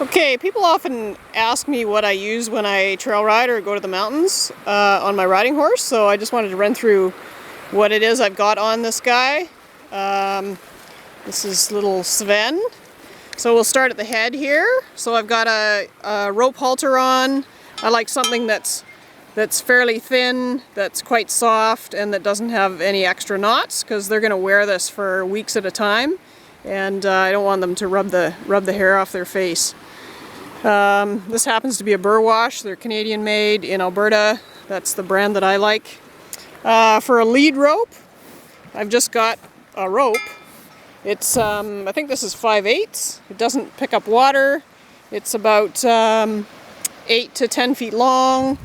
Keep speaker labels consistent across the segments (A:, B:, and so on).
A: Okay, people often ask me what I use when I trail ride or go to the mountains on my riding horse, so I just wanted to run through what it is I've got on this guy. This is little Sven. So we'll start at the head here. So I've got a rope halter on. I like something that's fairly thin, that's quite soft, and that doesn't have any extra knots, because they're going to wear this for weeks at a time, and I don't want them to rub the hair off their face. This happens to be a burr wash. They're Canadian made in Alberta. That's the brand that I like. For a lead rope, I've just got a rope. It's I think this is 5/8. It doesn't pick up water. It's about 8 to 10 feet long.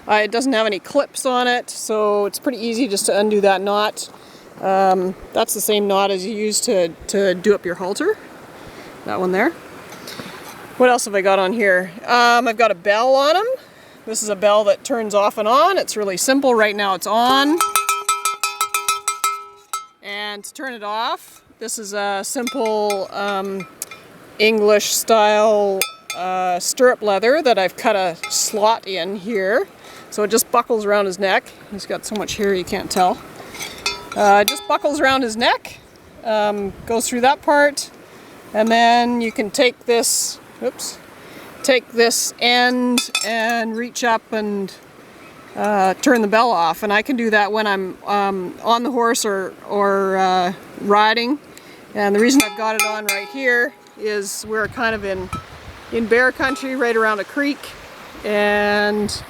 A: It doesn't have any clips on it, so it's pretty easy just to undo that knot. That's the same knot as you use to do up your halter. That one there. What else have I got on here? I've got a bell on them. This is a bell that turns off and on. It's really simple. Right now it's on. And to turn it off, this is a simple English style stirrup leather that I've cut a slot in here. So it just buckles around his neck. He's got so much hair you can't tell. It just buckles around his neck, goes through that part, and then you can take this, take this end and reach up and turn the bell off. And I can do that when I'm on the horse or riding. And the reason I've got it on right here is we're kind of in bear country, right around a creek, and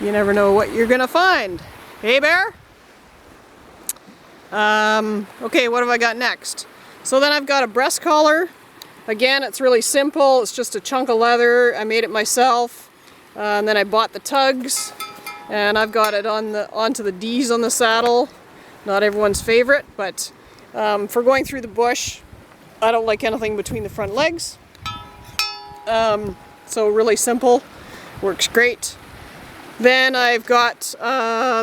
A: you never know what you're gonna find. Hey, bear? Okay, what have I got next? So then I've got a breast collar. Again, it's really simple. It's just a chunk of leather. I made it myself. And then I bought the tugs, and I've got it onto the D's on the saddle. Not everyone's favorite, but for going through the bush, I don't like anything between the front legs. So really simple, works great. Then I've got,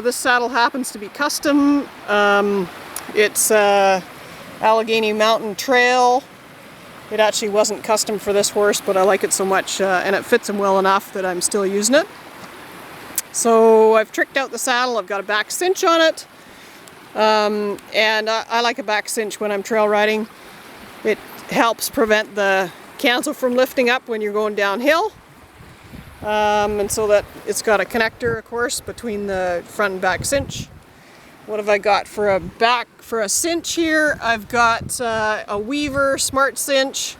A: this saddle happens to be custom. It's Allegheny Mountain Trail. It actually wasn't custom for this horse, but I like it so much, and it fits him well enough that I'm still using it. So I've tricked out the saddle. I've got a back cinch on it, and I like a back cinch when I'm trail riding. It helps prevent the cancel from lifting up when you're going downhill. And so that it's got a connector, of course, between the front and back cinch. What have I got for a cinch here? I've got a Weaver Smart Cinch.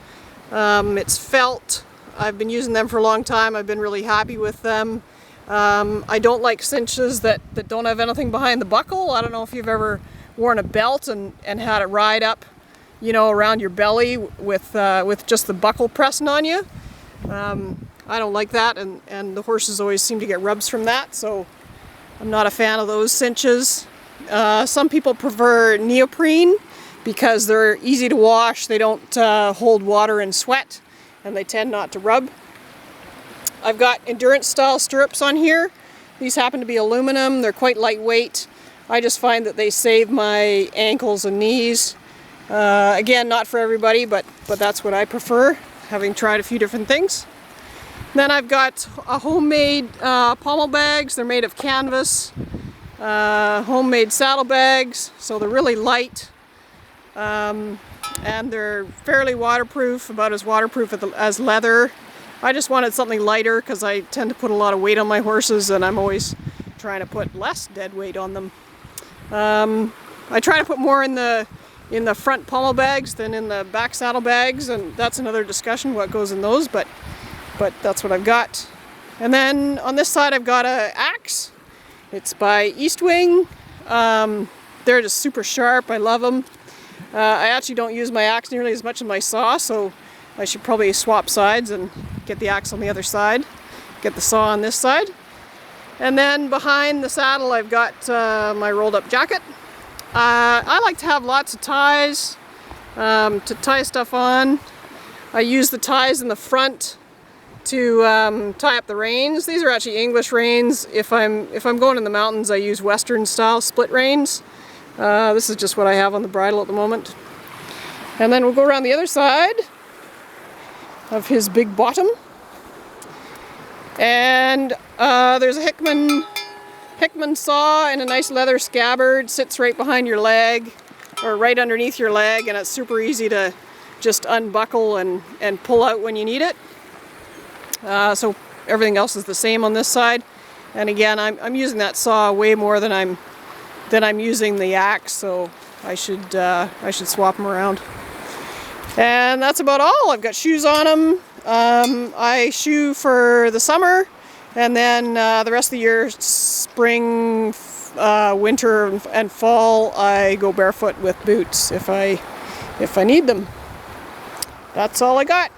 A: It's felt. I've been using them for a long time. I've been really happy with them. I don't like cinches that don't have anything behind the buckle. I don't know if you've ever worn a belt and had it ride up, you know, around your belly with just the buckle pressing on you. I don't like that, and the horses always seem to get rubs from that, so I'm not a fan of those cinches. Some people prefer neoprene because they're easy to wash, they don't hold water and sweat, and they tend not to rub. I've got endurance style stirrups on here. These happen to be aluminum, they're quite lightweight. I just find that they save my ankles and knees. Again, not for everybody, but that's what I prefer, having tried a few different things. Then I've got a homemade Pommel Bags. They're made of canvas. Homemade saddle bags, so they're really light, and they're fairly waterproof, about as waterproof as leather. I just wanted something lighter because I tend to put a lot of weight on my horses, and I'm always trying to put less dead weight on them. I try to put more in the front pommel bags than in the back saddle bags, and that's another discussion what goes in those, but that's what I've got. And then on this side I've got an axe. It's by Eastwing. They're just super sharp. I love them. I actually don't use my axe nearly as much as my saw, so I should probably swap sides and get the axe on the other side, get the saw on this side. And then behind the saddle I've got my rolled up jacket. I like to have lots of ties to tie stuff on. I use the ties in the front to tie up the reins. These are actually English reins. If I'm going in the mountains, I use Western style split reins. This is just what I have on the bridle at the moment. And then we'll go around the other side. of his big bottom. And there's a Hickman saw and a nice leather scabbard. Sits right behind your leg, or right underneath your leg, and it's super easy to just unbuckle and pull out when you need it. So everything else is the same on this side. And again, I'm using that saw way more than I'm using the axe, so I should swap them around. And that's about all. I've got shoes on them. I shoe for the summer, and then the rest of the year, spring, winter, and fall, I go barefoot with boots if I need them. That's all I got.